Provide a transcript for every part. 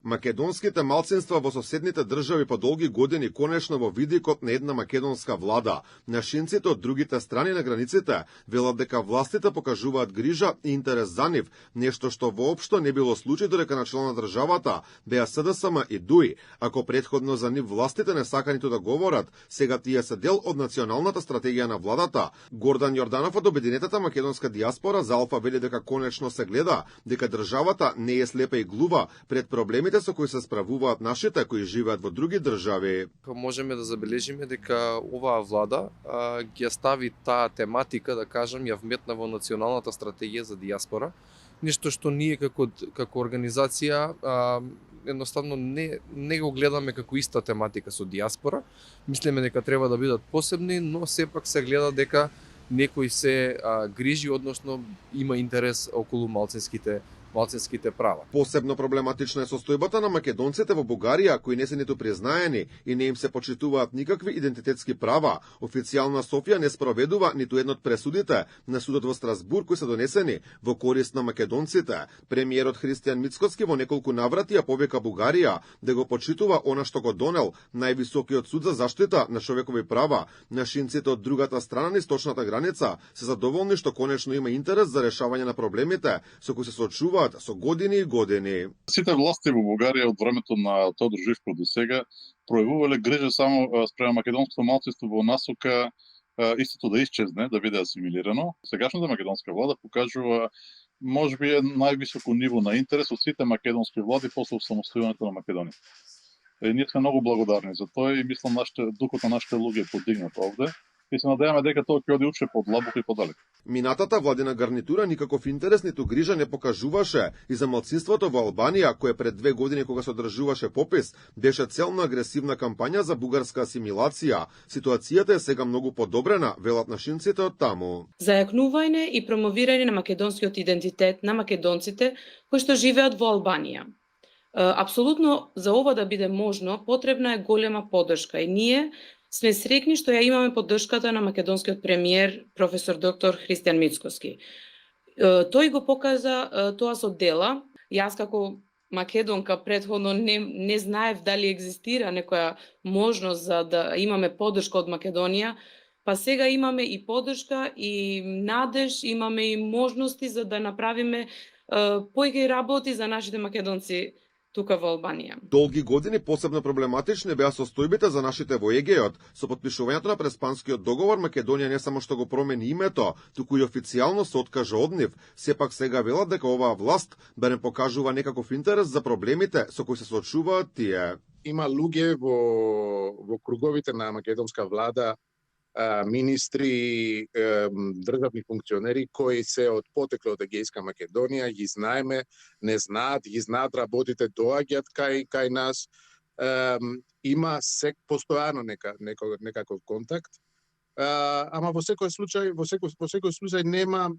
Македонските малцинства во соседните држави по долги години конечно во видикот на една македонска влада. Нашинците од другите страни на границите велат дека властите покажуваат грижа и интерес за нив, нешто што воопшто не било случај додека на чело на државата беа СДСМ и ДУИ. Ако претходно за нив властите не сака ниту да говорат, сега тие се дел од националната стратегија на владата. Гордан Јорданов од Обединетата македонска дијаспора за Алфа вели дека конечно се гледа дека државата не е слепа и глува пред проблемите со кои се справуваат нашите кои живеат во други држави. Можеме да забележиме дека оваа влада ги стави таа тематика, да кажам, ја вметна во националната стратегија за дијаспора, нешто што ние како организација едноставно не го гледаме како иста тематика со дијаспора. Мислиме дека треба да бидат посебни, но сепак се гледа дека некој се грижи, односно има интерес околу малцинските права. Посебно проблематична е состојбата на македонците во Бугарија, кои не се ниту признаени и не им се почитуваат никакви идентитетски права. Официјална Софија не спроведува ниту едно од пресудите на судот во Страсбург кои се донесени во корист на македонците. Премиерот Христијан Мицкоски во неколку наврати ја повика Бугарија да го почитува она што го донел највисокиот суд за заштита на човекови права. Нашинците од другата страна на источната граница се задоволни што конечно има интерес за решавање на проблемите со кои се соочуваат со години и години. Сите власти во Бугарија од времето на Тодор Живков до сега проявувале грижа само спрема македонското малцинство во насока истото да исчезне, да биде асимилирано. Сегашната македонска влада покажува можеби највисоко ниво на интерес од сите македонски влади после самостојувањето на Македонија. Ние сме многу благодарни за тоа и мислам духот на нашите луѓе е подигнат овде. И се надеваме дека тоа ќе оди уште подлабоко и подалек. Минатата владина гарнитура никаков интерес ниту грижа не покажуваше и за малцинството во Албанија, кое пред 2 години кога се одржуваше попис, беше цел на агресивна кампања за бугарска асимилација. Ситуацијата е сега многу подобрена, велат нашинците од таму. Зајакнување и промовирање на македонскиот идентитет на македонците кои што живеат во Албанија. Апсолутно за ова да биде можно, потребна е голема поддршка и ние сме среќни што ја имаме поддршката на македонскиот премиер професор доктор Христијан Мицкоски. Тој го показа тоа со дела. Јас како македонка претходно не знаев дали екзистира некоја можност за да имаме поддршка од Македонија, па сега имаме и поддршка и надеж, имаме и можности за да направиме поиќе работи за нашите македонци тука во Албанија. Долги години посебно проблематични беа состојбите за нашите во Егејот. Со потпишувањето на Преспанскиот договор Македонија не само што го промени името, туку и официјално се откажа од нив. Сепак сега велат дека оваа власт барем покажува некаков интерес за проблемите со кои се соочуваат тие. Има луѓе во круговите на македонска влада, министри, државни функционери кои се од потекло од Егејска Македонија, ги знаеме, не знаат, ги знаат работите, доаѓаат кај нас. Има постојано некаков контакт. Ама во секој случај нема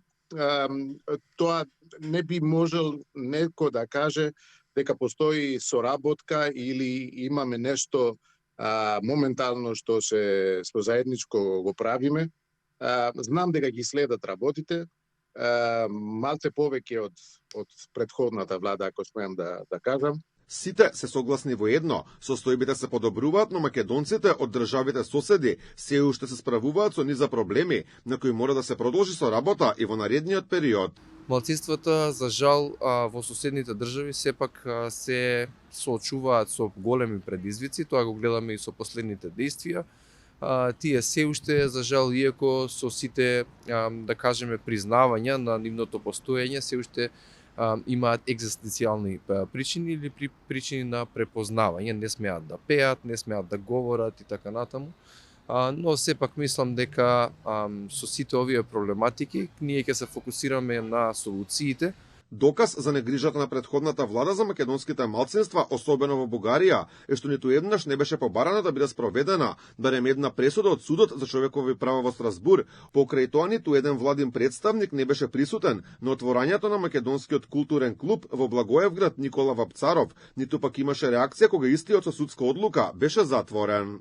тоа не би можел некој да каже дека постои соработка или имаме нешто моментално што заедничко го правиме. Знам дека ги следат работите, малце повеќе од претходната влада, ако смеам да кажам. Сите се согласни во едно, состојбите се подобруваат, но македонците од државите соседи се уште се справуваат со низа проблеми, на кои мора да се продолжи со работа и во наредниот период. Малцинствата, за жал, во соседните држави сепак се соочуваат со големи предизвици, тоа го гледаме и со последните дејствија. Тие се уште, за жал, иако со сите, да кажеме, признавања на нивното постоење, се уште имаат екзистенцијални причини или причини на препознавање, не смеат да пеат, не смеат да говорат и така натаму. Но сепак мислам дека со сите овие проблематики ние ќе се фокусираме на солуциите. Доказ за негрижата на претходната влада за македонските малцинства, особено во Бугарија, е што ниту еднаш не беше побарана да биде спроведена барем една пресуда од Судот за човекови права во Страсбург. Покрај тоа ниту еден владин представник не беше присутен на отворањето на македонскиот културен клуб во Благоевград Никола Вапцаров, ниту пак имаше реакција кога истиот со судска одлука беше затворен.